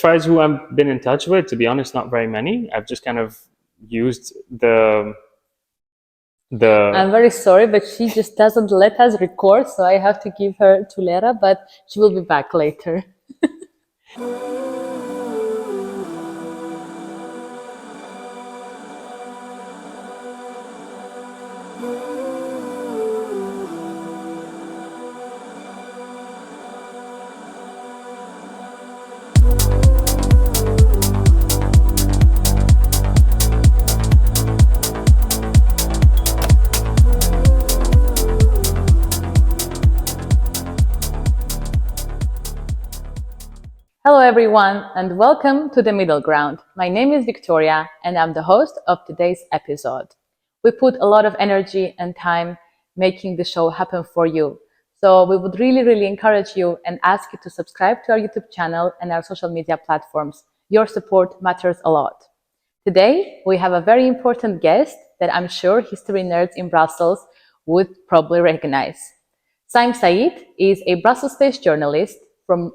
far as who I've been in touch with, to be honest, not very many. I've just kind of used I'm the very sorry, but she just doesn't let us record, so I have to give her to Lera, but she will be back later. Hello, everyone, and welcome to The Middle Ground. My name is Victoria, and I'm the host of today's episode. We put a lot of energy and time making the show happen for you. So we would really encourage you and ask you to subscribe to our YouTube channel and our social media platforms. Your support matters a lot. Today, we have a very important guest that I'm sure history nerds in Brussels would probably recognize. Saim Saeed is a Brussels-based journalist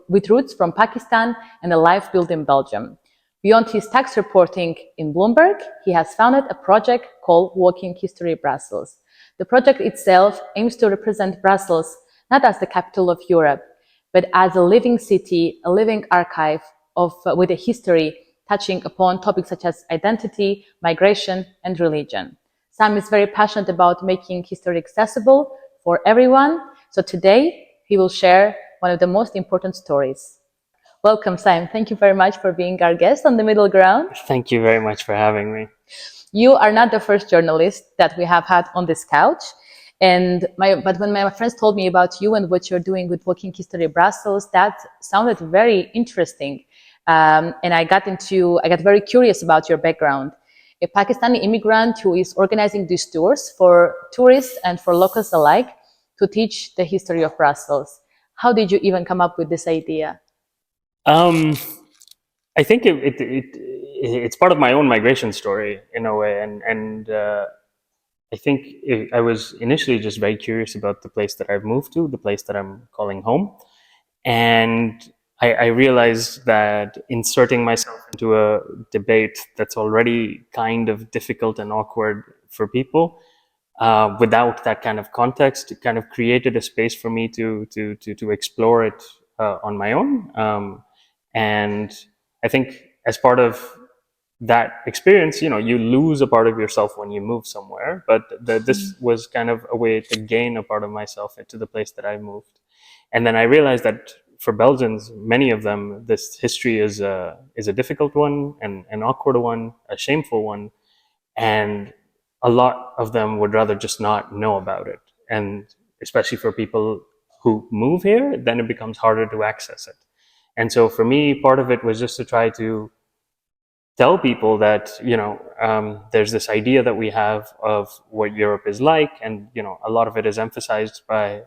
with roots from Pakistan and a life built in Belgium. Beyond his tax reporting in Bloomberg, he has founded a project called Walking History Brussels. The project itself aims to represent Brussels not as the capital of Europe, but as a living city, a living archive with a history touching upon topics such as identity, migration, and religion. Sam is very passionate about making history accessible for everyone. So today, he will share one of the most important stories. Welcome, Sam. Thank you very much for being our guest on The Middle Ground. Thank you very much for having me. You are not the first journalist that we have had on this couch. But when my friends told me about you and what you're doing with Walking History Brussels, that sounded very interesting. And I got very curious about your background. A Pakistani immigrant who is organizing these tours for tourists and for locals alike to teach the history of Brussels. How did you even come up with this idea? I think it's part of my own migration story in a way, and I think I was initially just very curious about the place that I've moved to, the place that I'm calling home, and I realized that inserting myself into a debate that's already kind of difficult and awkward for people, without that kind of context, it kind of created a space for me to explore it on my own. And I think as part of that experience, you lose a part of yourself when you move somewhere. But this was kind of a way to gain a part of myself into the place that I moved. And then I realized that for Belgians, many of them, this history is a difficult one, and an awkward one, a shameful one, and a lot of them would rather just not know about it. And especially for people who move here, then it becomes harder to access it. And so for me, part of it was just to try to tell people that, there's this idea that we have of what Europe is like, and, a lot of it is emphasized by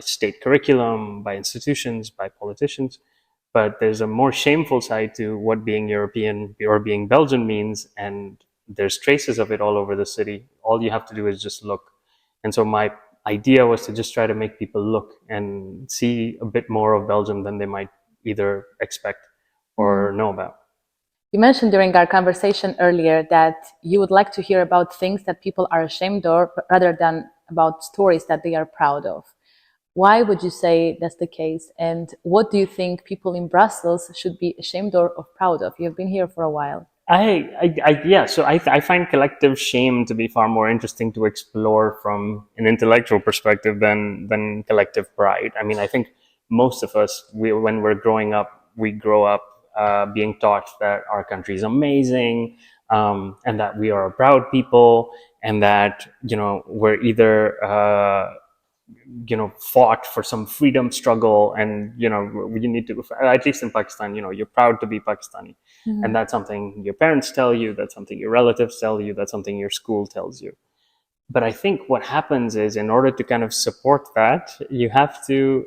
state curriculum, by institutions, by politicians. But there's a more shameful side to what being European or being Belgian means, and there's traces of it all over the city. All you have to do is just look. And so my idea was to just try to make people look and see a bit more of Belgium than they might either expect or know about. You mentioned during our conversation earlier that you would like to hear about things that people are ashamed of rather than about stories that they are proud of. Why would you say that's the case? And what do you think people in Brussels should be ashamed or proud of? You've been here for a while. So I find collective shame to be far more interesting to explore from an intellectual perspective than collective pride. I mean, I think most of us, when we're growing up, we grow up being taught that our country is amazing, and that we are a proud people, and that we're either fought for some freedom struggle, and you need to, at least in Pakistan, you're proud to be Pakistani. And that's something your parents tell you, that's something your relatives tell you, that's something your school tells you. But I think what happens is, in order to kind of support that, you have to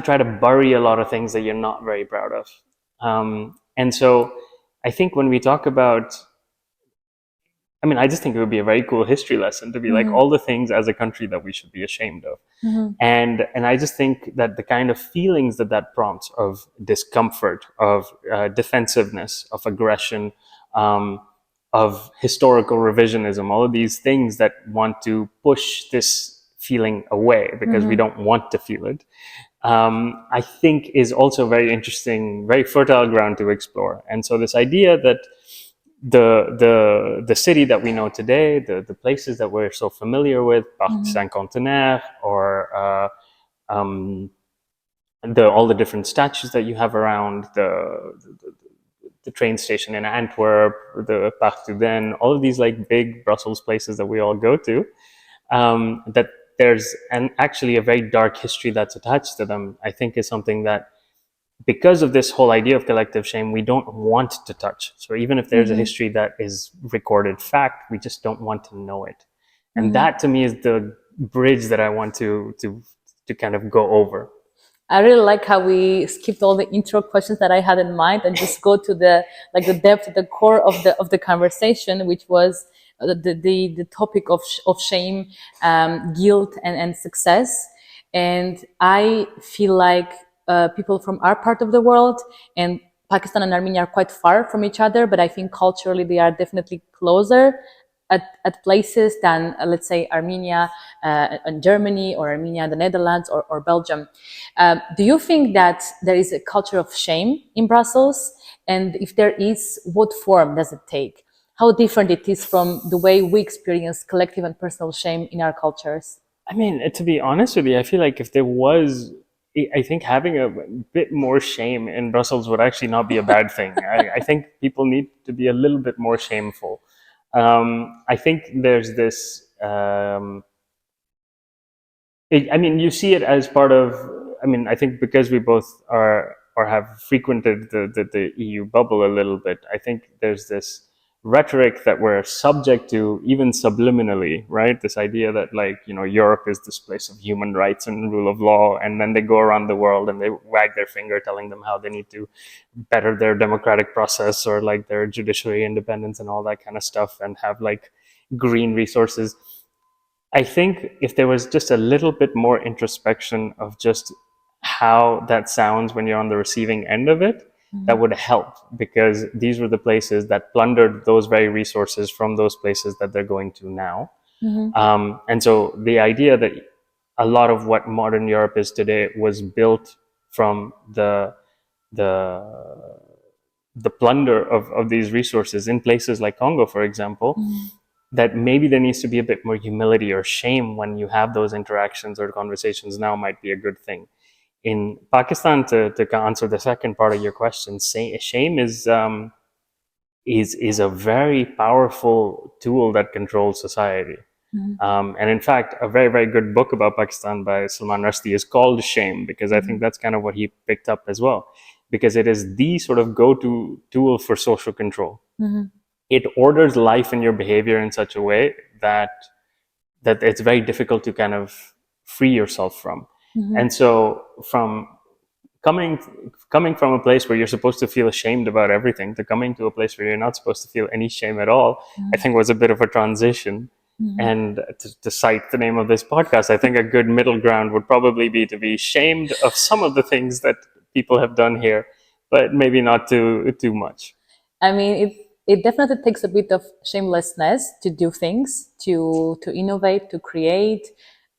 try to bury a lot of things that you're not very proud of. And so I think when we talk about I mean, I just think it would be a very cool history lesson to be like all the things as a country that we should be ashamed of. And I just think that the kind of feelings that that prompts of discomfort, of defensiveness, of aggression, um, of historical revisionism, all of these things that want to push this feeling away because we don't want to feel it, I think is also very interesting, very fertile ground to explore. And so this idea that the city that we know today, the places that we're so familiar with, Parc Saint-Contenaire, or all the different statues that you have around the train station in Antwerp, the Parc du Den, all of these like big Brussels places that we all go to, that there's actually a very dark history that's attached to them, I think is something that, because of this whole idea of collective shame, we don't want to touch. So even if there's a history that is recorded fact, we just don't want to know it. And that to me is the bridge that I want to kind of go over. I really like how we skipped all the intro questions that I had in mind and just go to the depth, the core of the conversation, which was the topic of shame, guilt, and success. And I feel like people from our part of the world and Pakistan and Armenia are quite far from each other, but I think culturally they are definitely closer at places than, let's say, Armenia and Germany, or Armenia and the Netherlands, or Belgium. Do you think that there is a culture of shame in Brussels? And if there is, what form does it take? How different it is from the way we experience collective and personal shame in our cultures? I mean, to be honest with you, I feel like if there was, I think having a bit more shame in Brussels would actually not be a bad thing. I think people need to be a little bit more shameful. I think there's this. I mean, you see it as part of. I mean, I think because we both are or have frequented the EU bubble a little bit, I think there's this rhetoric that we're subject to, even subliminally, right? This idea that, like, Europe is this place of human rights and rule of law, and then they go around the world and they wag their finger telling them how they need to better their democratic process, or like their judiciary independence and all that kind of stuff, and have like green resources. I think if there was just a little bit more introspection of just how that sounds when you're on the receiving end of it, that would help, because these were the places that plundered those very resources from those places that they're going to now. And so the idea that a lot of what modern Europe is today was built from the plunder of these resources in places like Congo, for example, that maybe there needs to be a bit more humility or shame when you have those interactions or conversations now might be a good thing. In Pakistan, to answer the second part of your question, shame is a very powerful tool that controls society. And in fact, a very, very good book about Pakistan by Salman Rushdie is called Shame, because I think that's kind of what he picked up as well, because it is the sort of go-to tool for social control. It orders life and your behavior in such a way that it's very difficult to kind of free yourself from. And so from coming from a place where you're supposed to feel ashamed about everything to coming to a place where you're not supposed to feel any shame at all, I think was a bit of a transition. And to cite the name of this podcast, I think a good middle ground would probably be to be ashamed of some of the things that people have done here, but maybe not too much. I mean, it definitely takes a bit of shamelessness to do things, to innovate, to create,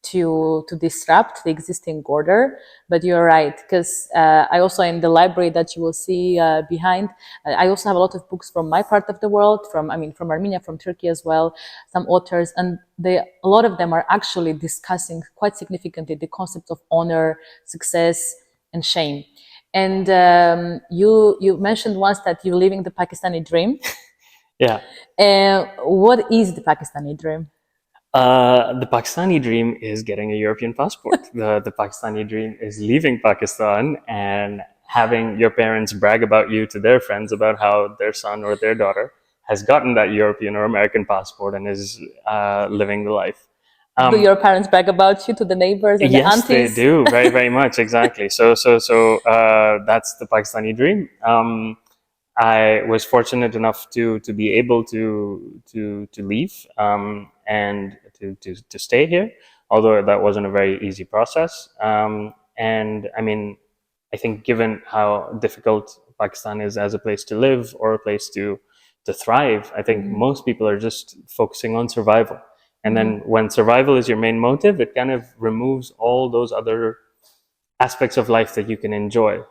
to disrupt the existing order. But you're right, because I also, in the library that you will see behind, I also have a lot of books from my part of the world, from Armenia, from Turkey as well, some authors, and a lot of them are actually discussing quite significantly the concept of honor, success, and shame. And you mentioned once that you're living the Pakistani dream. Yeah. What is the Pakistani dream? The Pakistani dream is getting a European passport. The Pakistani dream is leaving Pakistan and having your parents brag about you to their friends about how their son or their daughter has gotten that European or American passport and is living the life. Do your parents brag about you to the neighbors and yes, the aunties? They do, very, very much, exactly. So that's the Pakistani dream. I was fortunate enough to be able to leave, and to stay here, although that wasn't a very easy process. And I mean, I think given how difficult Pakistan is as a place to live or a place to thrive, I think most people are just focusing on survival. And then when survival is your main motive, it kind of removes all those other aspects of life that you can enjoy.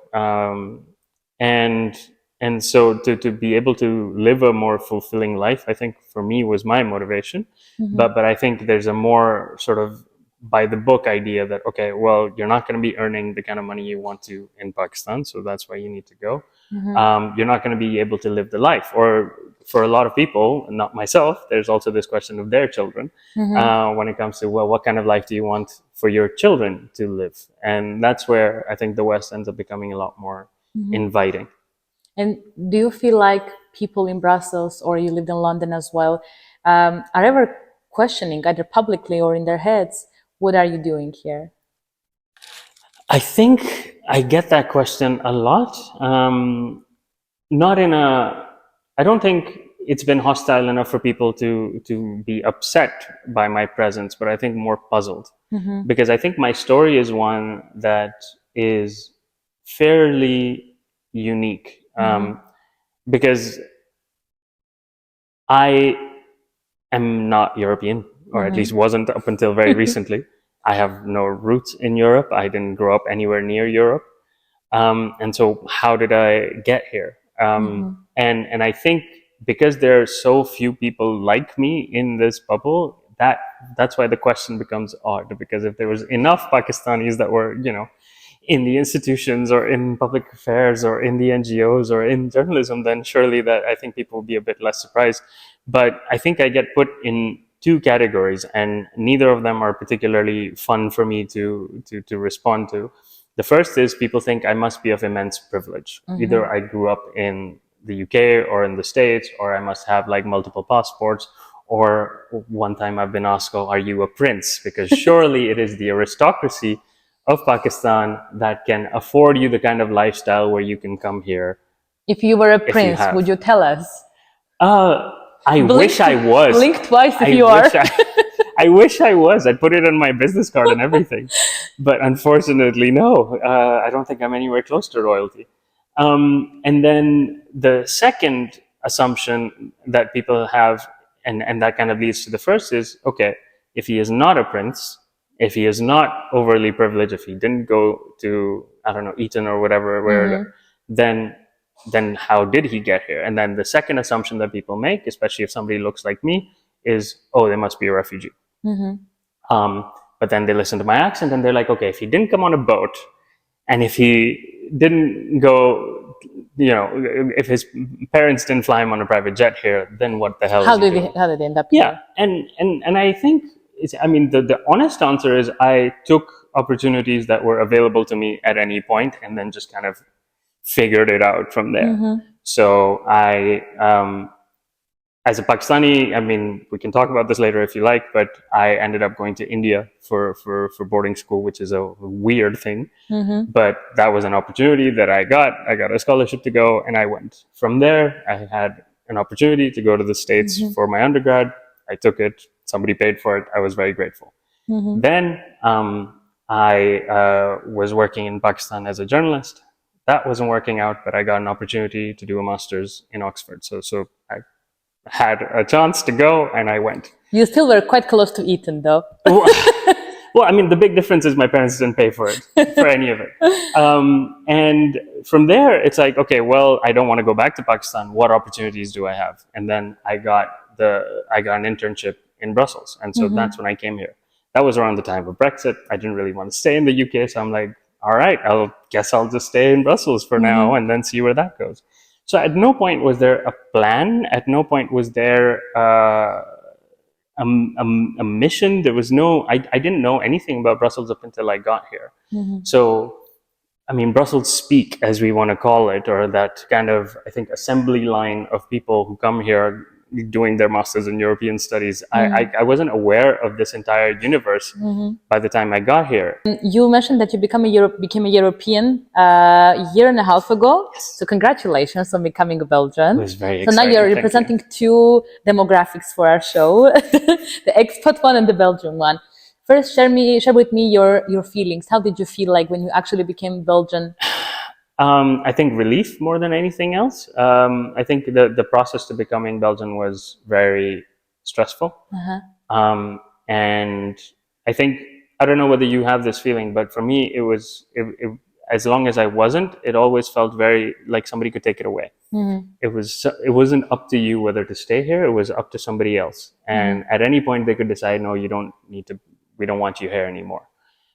And and so to be able to live a more fulfilling life, I think for me was my motivation. But I think there's a more sort of by the book idea that, okay, well, you're not going to be earning the kind of money you want to in Pakistan, so that's why you need to go. You're not going to be able to live the life. Or for a lot of people, not myself, there's also this question of their children, when it comes to, well, what kind of life do you want for your children to live? And that's where I think the West ends up becoming a lot more inviting. And do you feel like people in Brussels, or you lived in London as well, are ever questioning, either publicly or in their heads, what are you doing here? I think I get that question a lot. Not in a, I don't think it's been hostile enough for people to be upset by my presence, but I think more puzzled. Because I think my story is one that is fairly unique. Because I am not European, or at least wasn't up until very recently. I have no roots in Europe. I didn't grow up anywhere near Europe. And so how did I get here? And I think because there are so few people like me in this bubble, that's why the question becomes odd. Because if there was enough Pakistanis that were, in the institutions or in public affairs or in the NGOs or in journalism, then surely that I think people will be a bit less surprised. But I think I get put in two categories, and neither of them are particularly fun for me to respond to. The first is people think I must be of immense privilege. Either I grew up in the UK or in the States, or I must have like multiple passports, or one time I've been asked, oh, are you a prince? Because surely it is the aristocracy of Pakistan that can afford you the kind of lifestyle where you can come here. If you were a If you prince, have. would you tell us? I wish I was. Blink twice if I you are. wish I wish I was. I'd put it on my business card and everything. But unfortunately, no. I don't think I'm anywhere close to royalty. And then the second assumption that people have, and that kind of leads to the first, is, okay, if he is not a prince, if he is not overly privileged, if he didn't go to, I don't know, Eton or whatever, where, then how did he get here? And then the second assumption that people make, especially if somebody looks like me, is, oh, they must be a refugee. But then they listen to my accent and they're like, okay, if he didn't come on a boat, and if he didn't go, if his parents didn't fly him on a private jet here, then what the hell? How did they end up here? Yeah, and I think the honest answer is I took opportunities that were available to me at any point, and then just kind of figured it out from there. So I, as a Pakistani, I mean, we can talk about this later if you like, but I ended up going to India for boarding school, which is a weird thing. But that was an opportunity that I got. I got a scholarship to go, and I went. From there, I had an opportunity to go to the States for my undergrad. I took it. Somebody paid for it. I was very grateful. Then I was working in Pakistan as a journalist. That wasn't working out, but I got an opportunity to do a master's in Oxford. So I had a chance to go, and I went. You still were quite close to Eton, though. Well, I mean, the big difference is my parents didn't pay for it, for any of it. And from there, it's like, okay, well, I don't want to go back to Pakistan. What opportunities do I have? And then I got an internship in Brussels, and so that's when I came here. That was around the time of Brexit. I didn't really want to stay in the UK, so I'm like, all right, guess I'll just stay in Brussels for now and then see where that goes. So at no point was there a plan. At no point was there a mission. There was no, I didn't know anything about Brussels up until I got here. So, I mean, Brussels speak, as we want to call it, or that kind of, I think, assembly line of people who come here, doing their masters in European studies. I wasn't aware of this entire universe by the time I got here. You mentioned that you became a European a year and a half ago. Yes. So congratulations on becoming a Belgian. It was very So now exciting. you're Thank representing you. two demographics for our show, the expat one and the Belgian one. First, share with me your feelings. How did you feel like when you actually became Belgian? I think relief more than anything else. I think the process to becoming Belgian was very stressful. And I think, I don't know whether you have this feeling, but for me, as long as I wasn't, it always felt very like somebody could take it away. It wasn't up to you whether to stay here. It was up to somebody else. And at any point they could decide, no, you don't need to, we don't want you here anymore.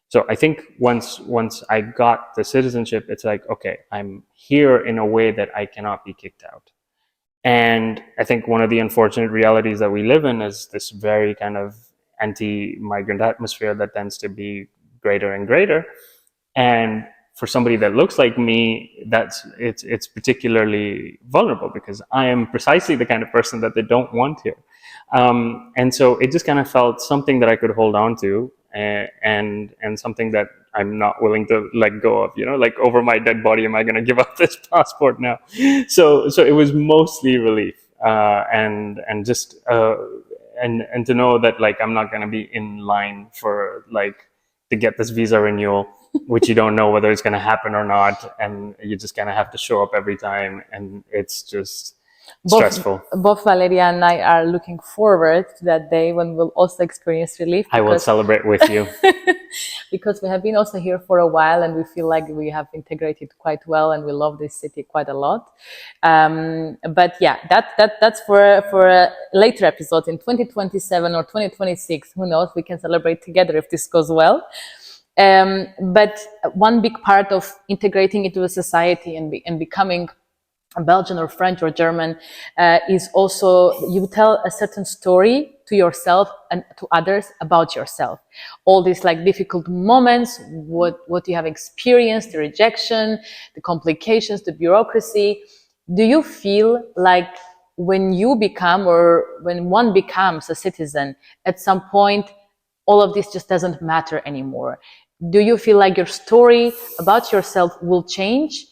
So I think once I got the citizenship, it's like, okay, I'm here in a way that I cannot be kicked out. And I think one of the unfortunate realities that we live in is this very kind of anti-migrant atmosphere that tends to be greater and greater. And for somebody that looks like me, it's particularly vulnerable because I am precisely the kind of person that they don't want here. And so it just kind of felt something that I could hold on to, and something that I'm not willing to let go of. You know, like, over my dead body, am I going to give up this passport now? So it was mostly relief, and just and to know that, like, I'm not going to be in line for, like, to get this visa renewal, which you don't know whether it's going to happen or not, and you just kind of have to show up every time, and it's just stressful. Both Valeria and I are looking forward to that day when we'll also experience relief. I will celebrate with you. Because we have been also here for a while and we feel like we have integrated quite well and we love this city quite a lot. But yeah, that's for a later episode in 2027 or 2026. Who knows? We can celebrate together if this goes well. But one big part of integrating into a society and becoming Belgian or French or German is also you tell a certain story to yourself and to others about yourself. All these like difficult moments, what you have experienced, the rejection, the complications, the bureaucracy. Do you feel like when you become or when one becomes a citizen, at some point, all of this just doesn't matter anymore? Do you feel like your story about yourself will change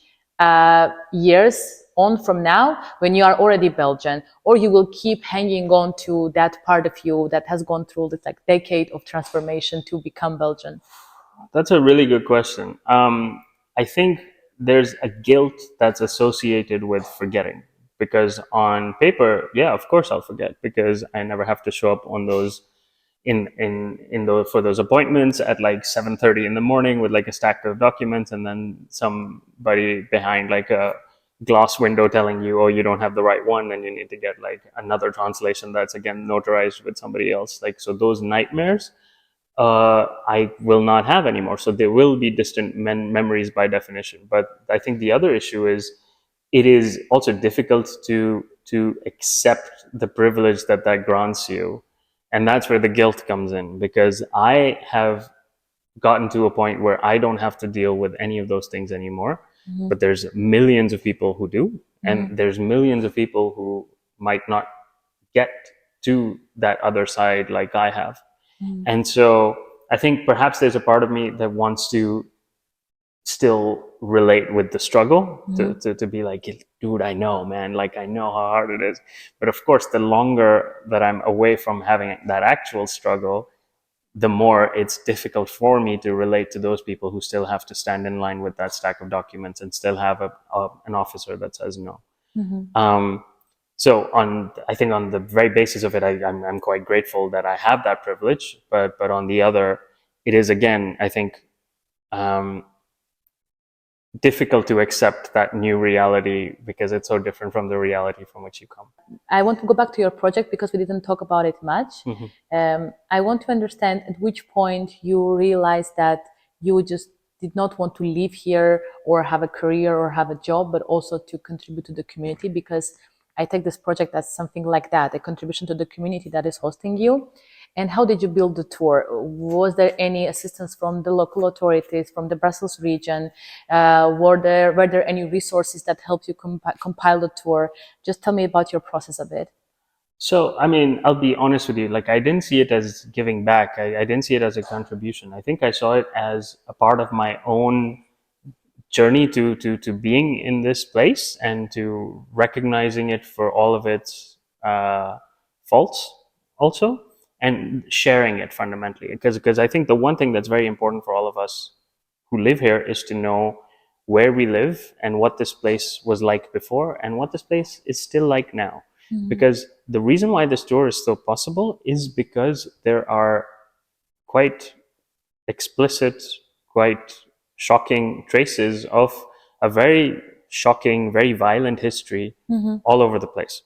years on from now when you are already Belgian, or you will keep hanging on to that part of you that has gone through this like decade of transformation to become Belgian? That's a really good question. I think there's a guilt that's associated with forgetting, because on paper, yeah, of course I'll forget because I never have to show up on those for those appointments at like 7:30 in the morning with like a stack of documents, and then somebody behind like a glass window telling you, oh, you don't have the right one, and you need to get like another translation that's again notarized with somebody else. Like, so those nightmares I will not have anymore. So there will be distant memories by definition. But I think the other issue is it is also difficult to accept the privilege that grants you. And that's where the guilt comes in, because I have gotten to a point where I don't have to deal with any of those things anymore. But there's millions of people who do, and there's millions of people who might not get to that other side like I have. And so I think perhaps there's a part of me that wants to still relate with the struggle, to be like, dude, I know, man, like, I know how hard it is. But of course, the longer that I'm away from having that actual struggle, the more it's difficult for me to relate to those people who still have to stand in line with that stack of documents and still have an officer that says no. So I think on the very basis of it, I'm quite grateful that I have that privilege. But on the other, it is, again, I think, difficult to accept that new reality because it's so different from the reality from which you come. I want to go back to your project because we didn't talk about it much. I want to understand at which point you realized that you just did not want to live here or have a career or have a job, but also to contribute to the community, because I take this project as something like that, a contribution to the community that is hosting you. And how did you build the tour? Was there any assistance from the local authorities, from the Brussels region? Were there any resources that helped you compile the tour? Just tell me about your process a bit. So, I mean, I'll be honest with you. Like, I didn't see it as giving back. I didn't see it as a contribution. I think I saw it as a part of my own journey to being in this place and to recognizing it for all of its faults also, and sharing it fundamentally. Because I think the one thing that's very important for all of us who live here is to know where we live and what this place was like before and what this place is still like now. Mhm. Because the reason why this tour is still possible is because there are quite explicit, quite shocking traces of a very shocking, very violent history Mhm. all over the place.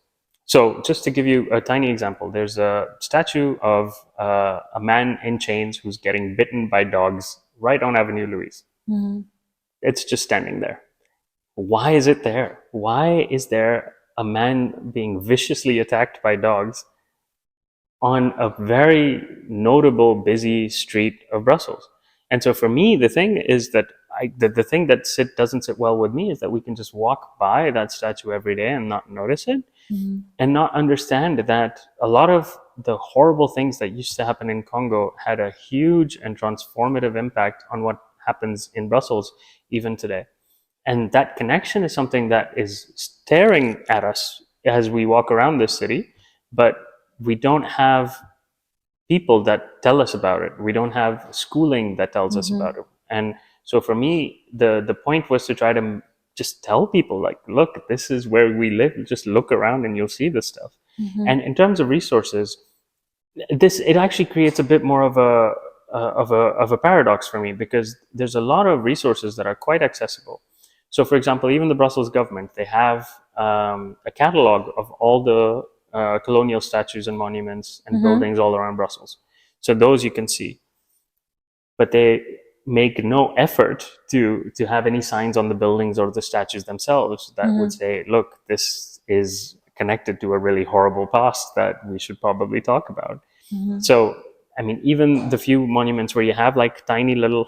So, just to give you a tiny example, there's a statue of a man in chains who's getting bitten by dogs right on Avenue Louise. Mhm. It's just standing there. Why is it there? Why is there a man being viciously attacked by dogs on a very notable busy street of Brussels? And so for me, the thing is that the thing that doesn't sit well with me is that we can just walk by that statue every day and not notice it Mhm. and not understand that a lot of the horrible things that used to happen in Congo had a huge and transformative impact on what happens in Brussels even today. And that connection is something that is staring at us as we walk around this city, but we don't have people that tell us about it. We don't have schooling that tells us Mhm. about it. And so for me, the point was to try to just tell people, like, look, this is where we live. Just look around and you'll see this stuff. Mhm. And in terms of resources, this it actually creates a bit more of a paradox for me, because there's a lot of resources that are quite accessible. So, for example, even the Brussels government, they have a catalog of all the colonial statues and monuments and Mhm. buildings all around Brussels. So those you can see, but they make no effort to have any signs on the buildings or the statues themselves that would Mhm. say, look, this is connected to a really horrible past that we should probably talk about. Mhm. So, I mean, even the few monuments where you have like tiny little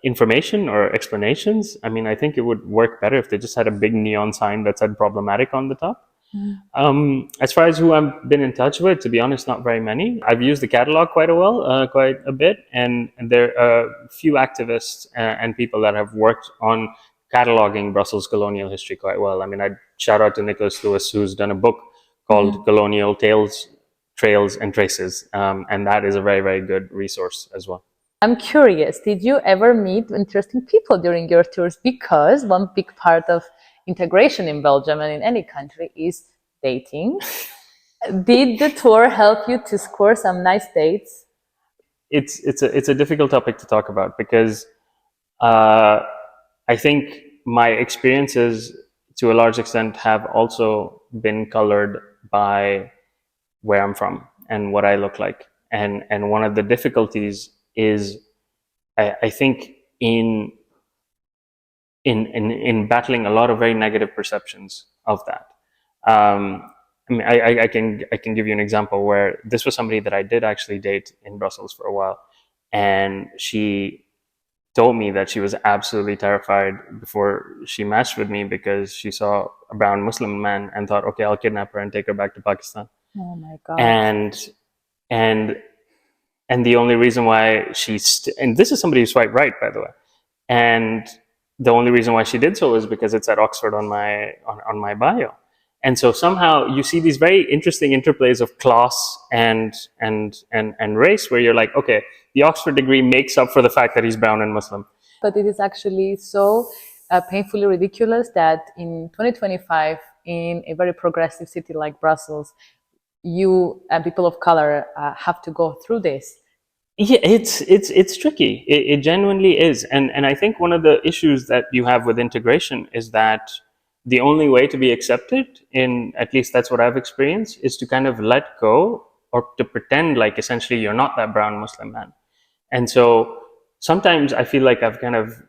information or explanations, I mean, I think it would work better if they just had a big neon sign that said problematic on the top. Mhm. As far as who I've been in touch with, to be honest, not very many. I've used the catalog quite a bit, and there are a few activists and people that have worked on cataloging Brussels colonial history quite well. I mean, I'd shout out to Nicholas Lewis, who's done a book called Mhm. Colonial Tales, Trails, and Traces, and that is a very, very good resource as well. I'm curious, did you ever meet interesting people during your tours? Because one big part of integration in Belgium and in any country is dating. Did the tour help you to score some nice dates? It's a difficult topic to talk about because uh, I think my experiences to a large extent have also been colored by where I'm from and what I look like. And one of the difficulties is I think in battling a lot of very negative perceptions of that. I mean, I can give you an example where this was somebody that I did actually date in Brussels for a while, and she told me that she was absolutely terrified before she matched with me because she saw a brown Muslim man and thought, okay, I'll kidnap her and take her back to Pakistan. Oh my God. And and and the only reason why and this is somebody who's quite right, by the way, and the only reason why she did so is because it's at Oxford on my bio. And so somehow you see these very interesting interplays of class and race, where you're like, okay, the Oxford degree makes up for the fact that he's brown and Muslim. But it is actually so painfully ridiculous that in 2025, in a very progressive city like Brussels, you and people of color have to go through this. Yeah, it's tricky. It genuinely is, and I think one of the issues that you have with integration is that the only way to be accepted, in at least that's what I've experienced, is to kind of let go or to pretend like essentially you're not that brown Muslim man. And so sometimes I feel like I've kind of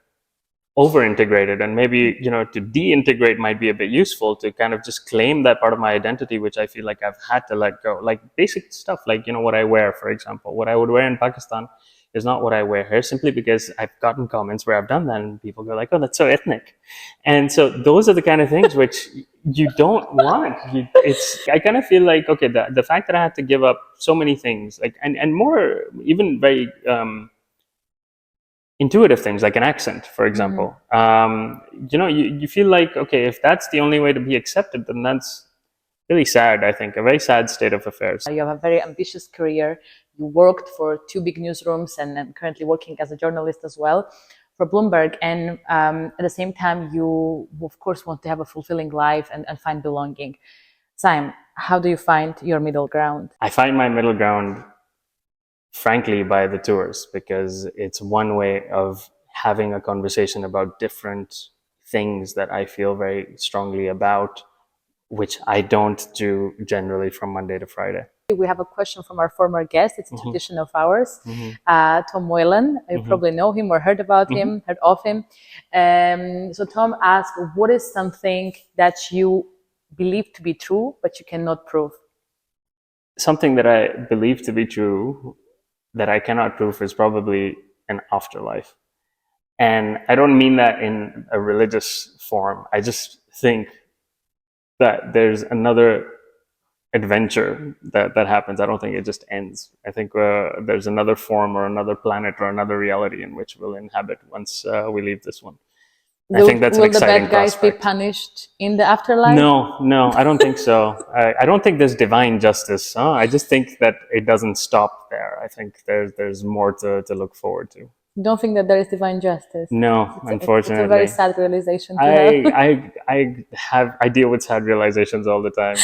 over integrated, and maybe to de-integrate might be a bit useful, to kind of just claim that part of my identity which I feel like I've had to let go, like basic stuff, like what I wear, for example, what I would wear in Pakistan is not what I wear here, simply because I've gotten comments where I've done that and people go like, oh, that's so ethnic. And so those are the kind of things which you don't want. I kind of feel like, okay, the fact that I had to give up so many things, like, and more, even very intuitive things like an accent, for example. You feel like, okay, if that's the only way to be accepted, then that's really sad. I think a very sad state of affairs. You have a very ambitious career. You worked for two big newsrooms and I'm currently working as a journalist as well for Bloomberg. And at the same time, you, of course, want to have a fulfilling life and find belonging. Saim, how do you find your middle ground? I find my middle ground, frankly, by the tours, because it's one way of having a conversation about different things that I feel very strongly about, which I don't do generally from Monday to Friday. We have a question from our former guest. It's a tradition of ours, Tom Moylan. You probably know him or heard about him, heard of him. So Tom asked, what is something that you believe to be true, but you cannot prove? Something that I believe to be true that I cannot prove is probably an afterlife. And I don't mean that in a religious form. I just think that there's another adventure that happens. I don't think it just ends. I think there's another form or another planet or another reality in which we'll inhabit once we leave this one. I think that's an exciting prospect. Will the bad guys be punished in the afterlife? No, I don't think so. I don't think there's divine justice. I just think that it doesn't stop there. I think there's more to look forward to. You don't think that there is divine justice? No, unfortunately. It's a very sad realization to have. I deal with sad realizations all the time.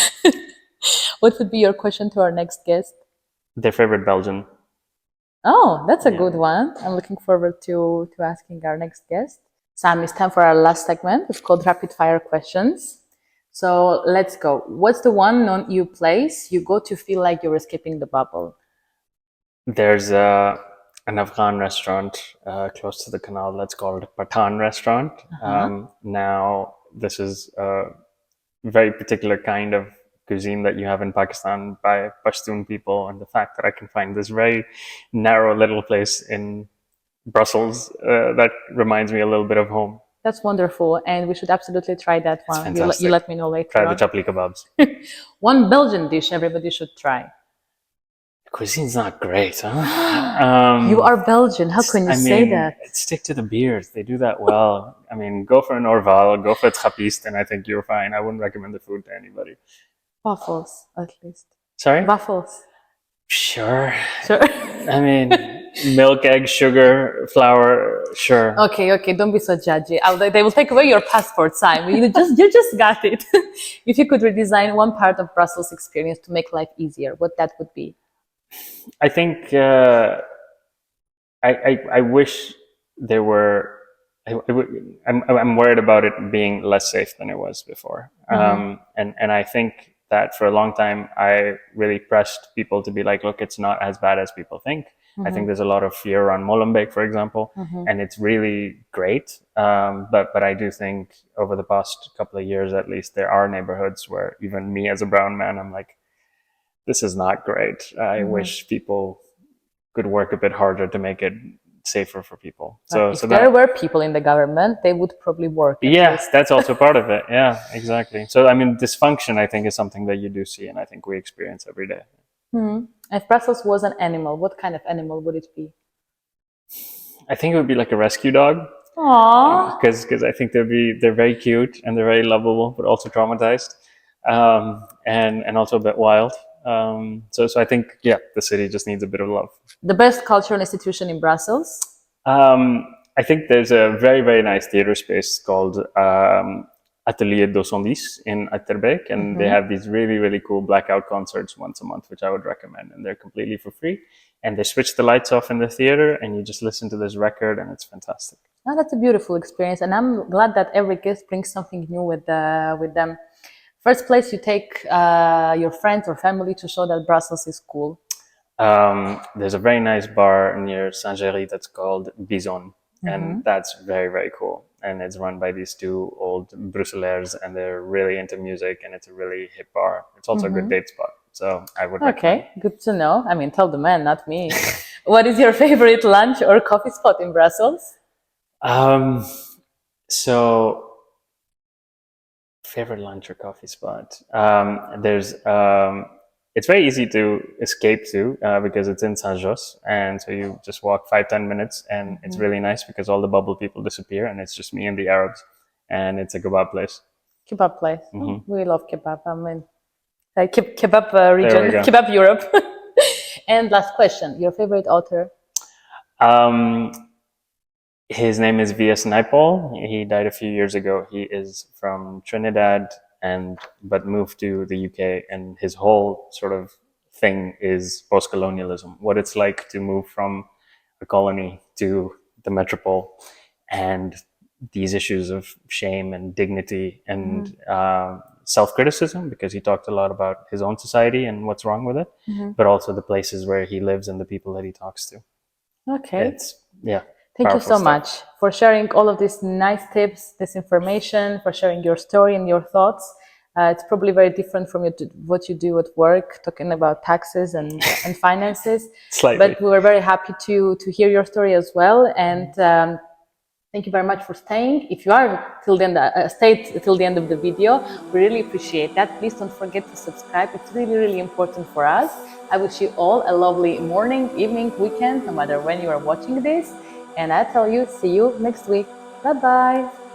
What would be your question to our next guest? Their favorite Belgian. Oh, that's a good one. I'm looking forward to asking our next guest. Sam, it's time for our last segment. It's called Rapid Fire Questions. So let's go. What's the one non-EU place you go to feel like you're escaping the bubble? There's an Afghan restaurant close to the canal that's called Pathan Restaurant. Now, this is a very particular kind of cuisine that you have in Pakistan by Pashtun people, and the fact that I can find this very narrow little place in Brussels that reminds me a little bit of home. That's wonderful, and we should absolutely try that one. You let me know later. Try the chapli kebabs. One Belgian dish everybody should try. Cuisine's not great, huh? You are Belgian. How can you say that? Stick to the beers. They do that well. I mean, go for an Orval, go for a Trappist, and I think you're fine. I wouldn't recommend the food to anybody. Waffles, at least. Sorry? Waffles. Sure. I mean, milk, egg, sugar, flour, sure. Okay, don't be so judgy. They will take away your passport, Simon. You just got it. If you could redesign one part of Brussels experience to make life easier, what that would be? I think I wish there were. I'm worried about it being less safe than it was before, and I think that for a long time I really pressed people to be like, look, it's not as bad as people think. I think there's a lot of fear around Molenbeek, for example, and it's really great. But I do think over the past couple of years, at least, there are neighborhoods where even me as a brown man, I'm like, this is not great. I wish people could work a bit harder to make it safer for people. So if there were people in the government, they would probably work. Yes, that's also part of it. Yeah, exactly. So, I mean, dysfunction, I think, is something that you do see, and I think we experience every day. If Brussels was an animal, what kind of animal would it be? I think it would be like a rescue dog. Aww. Because I think they're very cute and they're very lovable, but also traumatized, and also a bit wild. So I think, the city just needs a bit of love. The best cultural institution in Brussels? I think there's a very, very nice theater space called Atelier 210 in Achterbeek, and they have these really, really cool blackout concerts once a month, which I would recommend, and they're completely for free. And they switch the lights off in the theater, and you just listen to this record, and it's fantastic. Oh, that's a beautiful experience, and I'm glad that every guest brings something new with them. First place you take your friends or family to show that Brussels is cool? There's a very nice bar near Saint-Géry that's called Bison, and that's very, very cool. And it's run by these two old Brusselaars, and they're really into music, and it's a really hip bar. It's also a good date spot. So I would recommend. Okay, good to know. I mean, tell the man, not me. What is your favorite lunch or coffee spot in Brussels? Um, so favorite lunch or coffee spot. It's very easy to escape to because it's in Saint Jos, and so you just walk 5-10 minutes, and it's really nice because all the bubble people disappear, and it's just me and the Arabs, and it's a kebab place. Kebab place. Oh, we love kebab. I mean, kebab There we region, go. kebab Europe. And last question, your favorite author? Um, his name is V.S. Naipaul. He died a few years ago. He is from Trinidad and but moved to the UK, and his whole sort of thing is post-colonialism, what it's like to move from a colony to the metropole, and these issues of shame and dignity and self-criticism, because he talked a lot about his own society and what's wrong with it, but also the places where he lives and the people that he talks to. Okay. It's yeah. Thank you so Stuff. much for sharing all of these nice tips, this information, for sharing your story and your thoughts. It's probably very different from what you do at work, talking about taxes and finances. Slightly. But we were very happy to hear your story as well. And thank you very much for staying. If you are stayed till the end of the video, we really appreciate that. Please don't forget to subscribe. It's really, really important for us. I wish you all a lovely morning, evening, weekend, no matter when you are watching this. And I tell you, see you next week. Bye-bye.